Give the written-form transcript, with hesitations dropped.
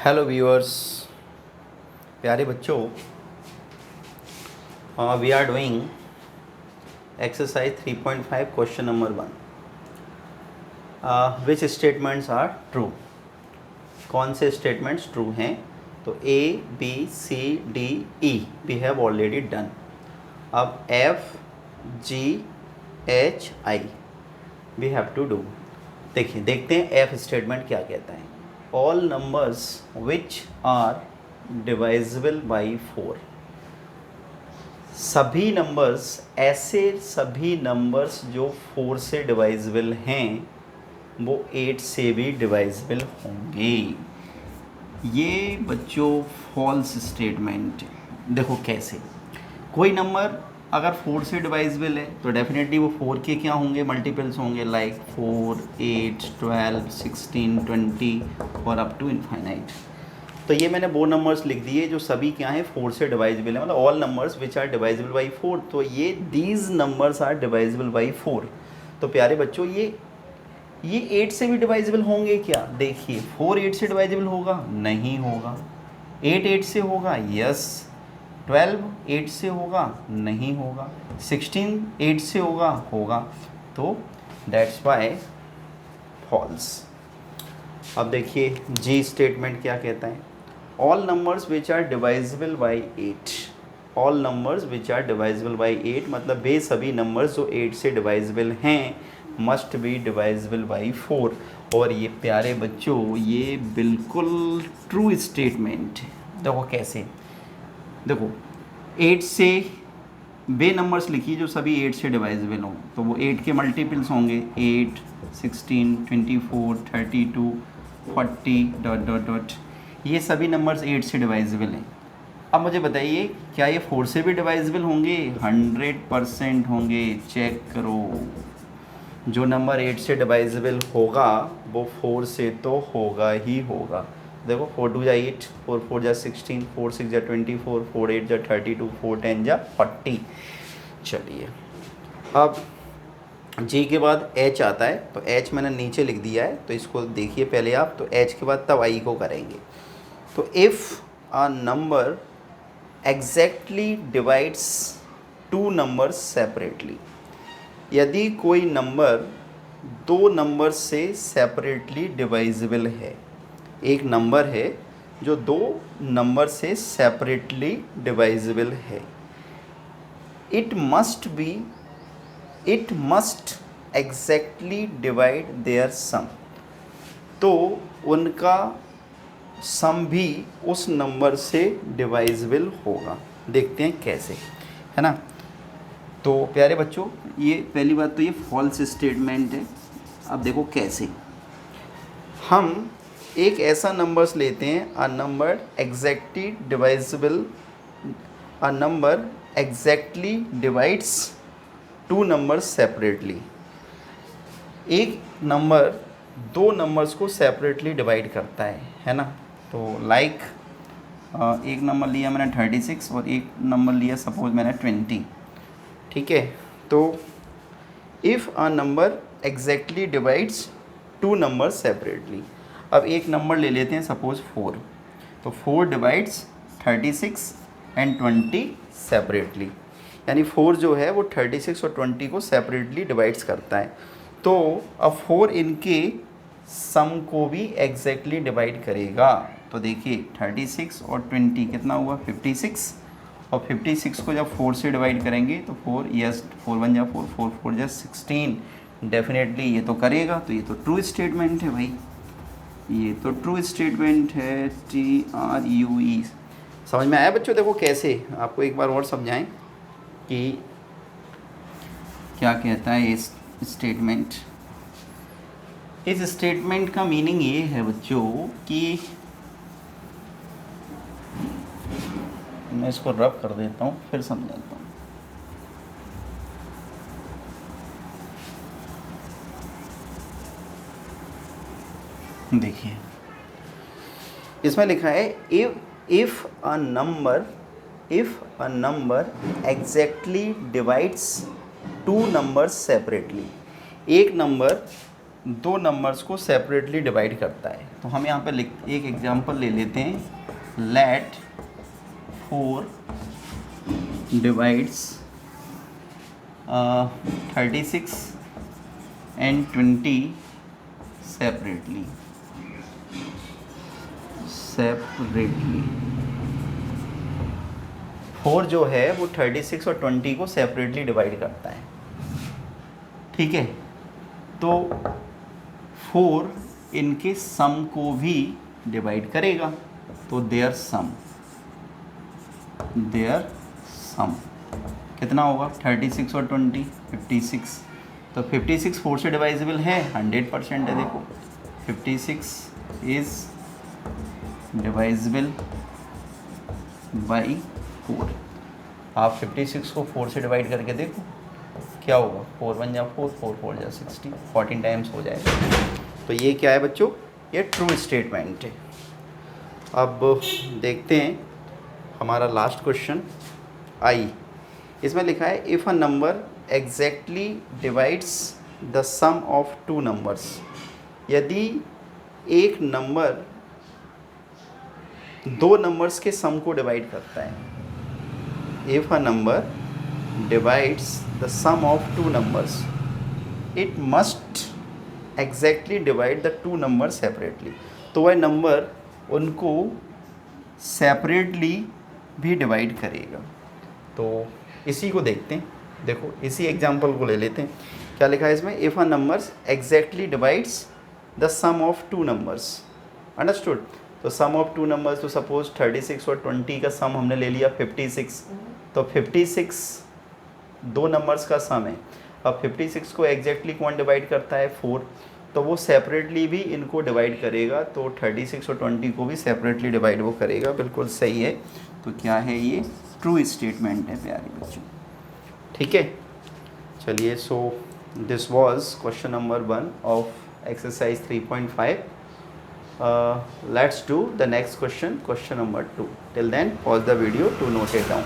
Hello viewers, प्यारे बच्चों, we are doing exercise 3.5 question number 1। Which statements are true? कौन से स्टेटमेंट्स ट्रू हैं? तो A B C D E we have already done. अब F G H I we have to do. देखिए, देखते हैं एफ स्टेटमेंट क्या कहता है। All numbers which are divisible by 4। सभी नंबर्स, ऐसे सभी नंबर्स जो 4 से डिवाइजिबल हैं वो 8 से भी डिवाइजिबल होंगे। ये बच्चों फॉल्स स्टेटमेंट। देखो कैसे, कोई नंबर अगर 4 से डिवाइजिबल है तो डेफिनेटली वो 4 के क्या होंगे, मल्टीपल्स होंगे, लाइक 4, 8, 12, 16, 20 और अप टू इनफाइनाइट। तो ये मैंने वो नंबर्स लिख दिए जो सभी क्या हैं, 4 से डिवाइजिबल है, मतलब all numbers which are divisible by 4। तो ये these numbers are divisible by 4। तो प्यारे बच्चों, ये 8 से भी डिवाइजिबल होंगे क्या? देखिए, 4 8 से डिवाइजिबल होगा? नहीं होगा। 8 8 से होगा? यस। 12 8 से होगा? नहीं होगा। 16 8 से होगा? होगा। तो दैट्स वाई फॉल्स। अब देखिए जी स्टेटमेंट क्या कहता है। All numbers which are divisible by 8। All numbers which are divisible by 8 मतलब वे सभी नंबर्स जो 8 से डिवाइजिबल हैं मस्ट बी डिवाइजिबल बाई 4। और ये प्यारे बच्चों, ये बिल्कुल ट्रू स्टेटमेंट है। देखो कैसे, देखो 8 से वे नंबर्स लिखिए जो सभी 8 से डिवाइजिबल हों, तो वो 8 के मल्टीपल्स होंगे, 8, 16, 24, 32, 40 डॉट डॉट डॉट। ये सभी नंबर्स 8 से डिवाइजिबल हैं। अब मुझे बताइए, क्या ये 4 से भी डिवाइजिबल होंगे? 100% होंगे। चेक करो, जो नंबर 8 से डिवाइजिबल होगा वो 4 से तो होगा ही होगा। देखो, 4 2 जा 8, 4 4 जा 16, 4 6 जा 24, 4 8 जा 32, 4 10 जा 40। चलिए, अब जी के बाद एच आता है, तो एच मैंने नीचे लिख दिया है, तो इसको देखिए पहले आप। तो एच के बाद तब आई को करेंगे। तो if a number exactly divides two numbers separately. यदि कोई नंबर दो नंबर से सेपरेटली डिवाइजिबल है, एक नंबर है जो दो नंबर से सेपरेटली डिवाइजिबल है, it must exactly divide their sum. तो उनका सम भी उस नंबर से डिवाइजिबल होगा। देखते हैं कैसे, है ना। तो प्यारे बच्चों, ये पहली बात तो ये फॉल्स स्टेटमेंट है। अब देखो कैसे, हम एक ऐसा नंबर्स लेते हैं, अ number exactly divides two numbers separately. एक नंबर दो नंबर्स को सेपरेटली डिवाइड करता है ना। तो लाइक एक नंबर लिया मैंने 36 और एक नंबर लिया सपोज मैंने 20। ठीक है, तो if a number exactly divides two numbers separately. अब एक नंबर ले लेते हैं सपोज 4। तो 4 डिवाइड्स 36 एंड 20 सेपरेटली, यानी 4 जो है वो 36 और 20 को सेपरेटली डिवाइड्स करता है। तो अब 4 इनके सम को भी एग्जैक्टली डिवाइड करेगा। तो देखिए 36 और 20 कितना हुआ? 56। और 56 को जब 4 से डिवाइड करेंगे तो 4, यस, 4 1 जा 4, 4 4 जा 16। डेफिनेटली ये तो करेगा। तो ये तो ट्रू स्टेटमेंट है भाई, ये तो ट्रू स्टेटमेंट है। TRUE। समझ में आया बच्चों? देखो कैसे, आपको एक बार और समझाएं कि क्या कहता है इस स्टेटमेंट। इस स्टेटमेंट का मीनिंग ये है बच्चों कि मैं इसको रब कर देता हूँ फिर समझाता हूँ। देखिए, इसमें लिखा है if a number exactly divides two numbers separately. एक नंबर दो नंबर्स को सेपरेटली डिवाइड करता है। तो हम यहाँ पे एक एग्जांपल ले लेते हैं। Late 4 divides 36 and 20 separately. 4 जो है वो 36 और 20 को सेपरेटली डिवाइड करता है, ठीक है। तो 4 इनके सम को भी डिवाइड करेगा, तो देयर सम कितना होगा? 36 और 20 56। तो 56 4 से डिवाइजिबल है, 100% है। देखो 56 इज डिवाइजिबल बाई 4। आप 56 को 4 से डिवाइड करके देखो क्या होगा। 4 1 जा 4, 4 4 जा 60, 14 टाइम्स हो जाएगा। तो ये क्या है बच्चों? ये ट्रू स्टेटमेंट है। अब देखते हैं हमारा लास्ट क्वेश्चन आई। इसमें लिखा है if a number exactly divides the sum of two numbers. यदि एक नंबर दो नंबर्स के सम को डिवाइड करता है, if a number divides the sum of two numbers it must exactly divide the two number separately. तो वह नंबर उनको सेपरेटली भी डिवाइड करेगा। तो इसी को देखते हैं। देखो इसी एग्जांपल को ले लेते हैं। क्या लिखा है इसमें? If a numbers exactly divides the sum of two numbers. Understood? तो सम ऑफ टू नंबर्स, तो सपोज 36 और 20 का सम हमने ले लिया 56। तो 56 दो नंबर्स का सम है। अब 56 को एग्जैक्टली कौन डिवाइड करता है? 4। तो वो सेपरेटली भी इनको डिवाइड करेगा। तो 36 और 20 को भी सेपरेटली डिवाइड वो करेगा। बिल्कुल सही है। तो क्या है ये? ट्रू स्टेटमेंट है प्यारे बच्चों, ठीक है। चलिए, so this was question number 1 of exercise 3.5. Let's do the next question, question number 2. Till then, pause the video to note it down.